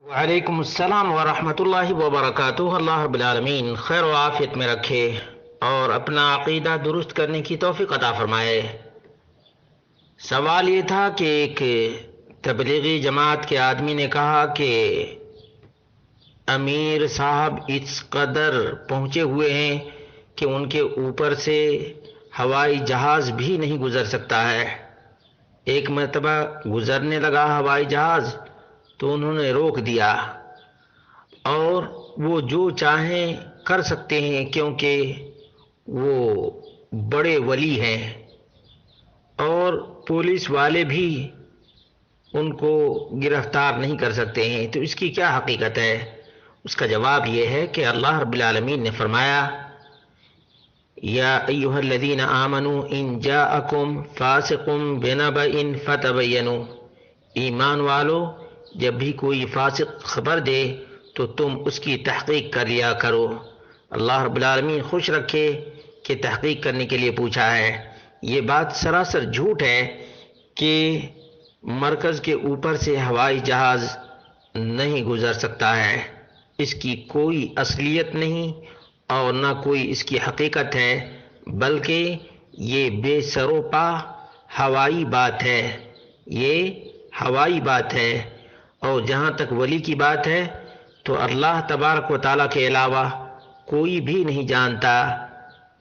وعلیکم السلام ورحمۃ اللہ وبرکاتہ۔ اللہ رب العالمین خیر و عافیت میں رکھے اور اپنا عقیدہ درست کرنے کی توفیق عطا فرمائے۔ سوال یہ تھا کہ ایک تبلیغی جماعت کے آدمی نے کہا کہ امیر صاحب اس قدر پہنچے ہوئے ہیں کہ ان کے اوپر سے ہوائی جہاز بھی نہیں گزر سکتا ہے۔ ایک مرتبہ گزرنے لگا ہوائی جہاز تو انہوں نے روک دیا، اور وہ جو چاہیں کر سکتے ہیں کیونکہ وہ بڑے ولی ہیں، اور پولیس والے بھی ان کو گرفتار نہیں کر سکتے ہیں۔ تو اس کی کیا حقیقت ہے؟ اس کا جواب یہ ہے کہ اللہ رب العالمین نے فرمایا، یا ایھا الذین آمنوا ان جاءکم فاسق بنبأ فتبینوا، ایمان والو جب بھی کوئی فاسق خبر دے تو تم اس کی تحقیق کر لیا کرو۔ اللہ رب العالمین خوش رکھے کہ تحقیق کرنے کے لیے پوچھا ہے۔ یہ بات سراسر جھوٹ ہے کہ مرکز کے اوپر سے ہوائی جہاز نہیں گزر سکتا ہے۔ اس کی کوئی اصلیت نہیں اور نہ کوئی اس کی حقیقت ہے، بلکہ یہ بے سر و پا ہوائی بات ہے، یہ ہوائی بات ہے۔ اور جہاں تک ولی کی بات ہے تو اللہ تبارک و تعالیٰ کے علاوہ کوئی بھی نہیں جانتا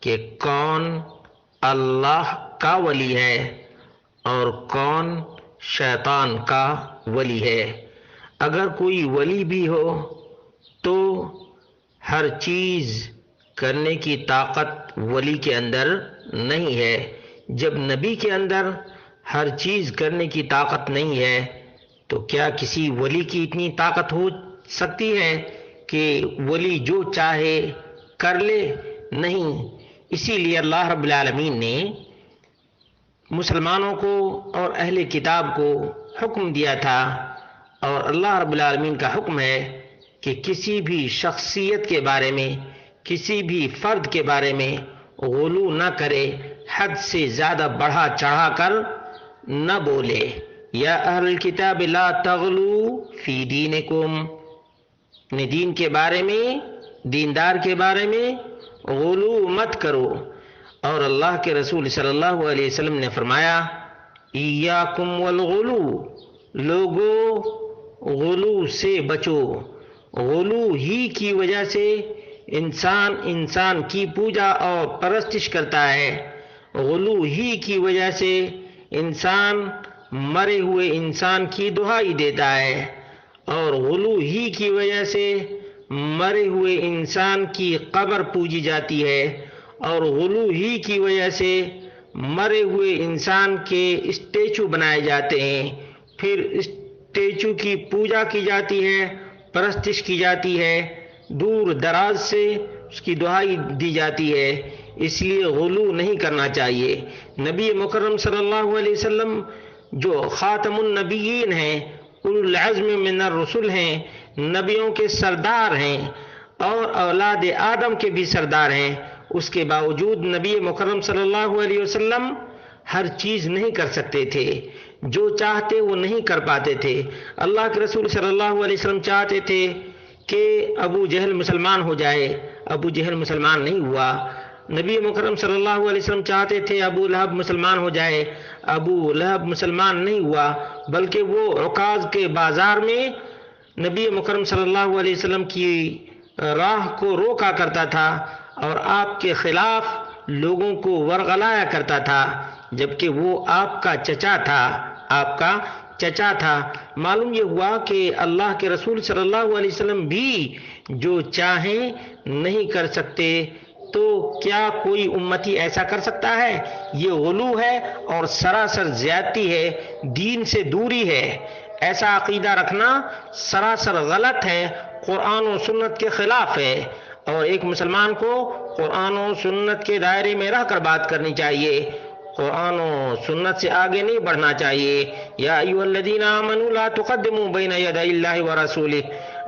کہ کون اللہ کا ولی ہے اور کون شیطان کا ولی ہے۔ اگر کوئی ولی بھی ہو تو ہر چیز کرنے کی طاقت ولی کے اندر نہیں ہے۔ جب نبی کے اندر ہر چیز کرنے کی طاقت نہیں ہے تو کیا کسی ولی کی اتنی طاقت ہو سکتی ہے کہ ولی جو چاہے کر لے؟ نہیں۔ اسی لیے اللہ رب العالمین نے مسلمانوں کو اور اہل کتاب کو حکم دیا تھا، اور اللہ رب العالمین کا حکم ہے کہ کسی بھی شخصیت کے بارے میں، کسی بھی فرد کے بارے میں غلو نہ کرے، حد سے زیادہ بڑھا چڑھا کر نہ بولے۔ یا اہل الکتاب لا تغلو فی دینکم، اپنے دین کے بارے میں، دیندار کے بارے میں غلو مت کرو۔ اور اللہ کے رسول صلی اللہ علیہ وسلم نے فرمایا، ایاکم والغلو، لوگو غلو سے بچو۔ غلو ہی کی وجہ سے انسان کی پوجا اور پرستش کرتا ہے، غلو ہی کی وجہ سے انسان مرے ہوئے انسان کی دہائی دیتا ہے، اور غلو ہی کی وجہ سے مرے ہوئے انسان کی قبر پوجی جاتی ہے، اور غلو ہی کی وجہ سے مرے ہوئے انسان کے اسٹیچو بنائے جاتے ہیں، پھر اسٹیچو کی پوجا کی جاتی ہے، پرستش کی جاتی ہے، دور دراز سے اس کی دعائی دی جاتی ہے۔ اس لیے غلو نہیں کرنا چاہیے۔ نبی مکرم صلی اللہ علیہ وسلم جو خاتم النبیین ہیں، اولو العزم من الرسل ہیں، نبیوں کے سردار ہیں اور اولاد آدم کے بھی سردار ہیں، اس کے باوجود نبی مکرم صلی اللہ علیہ وسلم ہر چیز نہیں کر سکتے تھے، جو چاہتے وہ نہیں کر پاتے تھے۔ اللہ کے رسول صلی اللہ علیہ وسلم چاہتے تھے کہ ابو جہل مسلمان ہو جائے، ابو جہل مسلمان نہیں ہوا۔ نبی مکرم صلی اللہ علیہ وسلم چاہتے تھے ابو لہب مسلمان ہو جائے، ابو لہب مسلمان نہیں ہوا، بلکہ وہ عکاظ کے بازار میں نبی مکرم صلی اللہ علیہ وسلم کی راہ کو روکا کرتا تھا اور آپ کے خلاف لوگوں کو ورغلایا کرتا تھا، جبکہ وہ آپ کا چچا تھا، آپ کا چچا تھا۔ معلوم یہ ہوا کہ اللہ کے رسول صلی اللہ علیہ وسلم بھی جو چاہیں نہیں کر سکتے، تو کیا کوئی امتی ایسا کر سکتا ہے؟ یہ غلو ہے اور سراسر زیادتی ہے، دین سے دوری ہے۔ ایسا عقیدہ رکھنا سراسر غلط ہے، قرآن و سنت کے خلاف ہے، اور ایک مسلمان کو قرآن و سنت کے دائرے میں رہ کر بات کرنی چاہیے، قرآن و سنت سے آگے نہیں بڑھنا چاہیے۔ یا ایھا الذین آمنوا لا تقدموا بین یدی اللہ ورسولہ،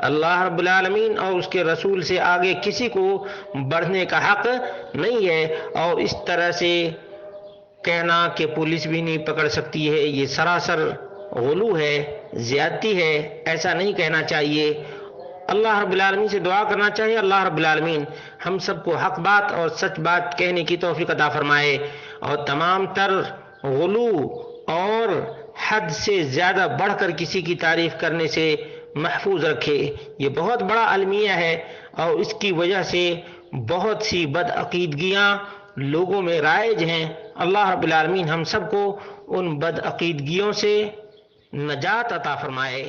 اللہ رب العالمین اور اس کے رسول سے آگے کسی کو بڑھنے کا حق نہیں ہے۔ اور اس طرح سے کہنا کہ پولیس بھی نہیں پکڑ سکتی ہے، یہ سراسر غلو ہے، زیادتی ہے، ایسا نہیں کہنا چاہیے۔ اللہ رب العالمین سے دعا کرنا چاہیے اللہ رب العالمین ہم سب کو حق بات اور سچ بات کہنے کی توفیق عطا فرمائے، اور تمام تر غلو اور حد سے زیادہ بڑھ کر کسی کی تعریف کرنے سے محفوظ رکھے۔ یہ بہت بڑا المیہ ہے، اور اس کی وجہ سے بہت سی بدعقیدگیاں لوگوں میں رائج ہیں۔ اللہ رب العالمین ہم سب کو ان بدعقیدگیوں سے نجات عطا فرمائے۔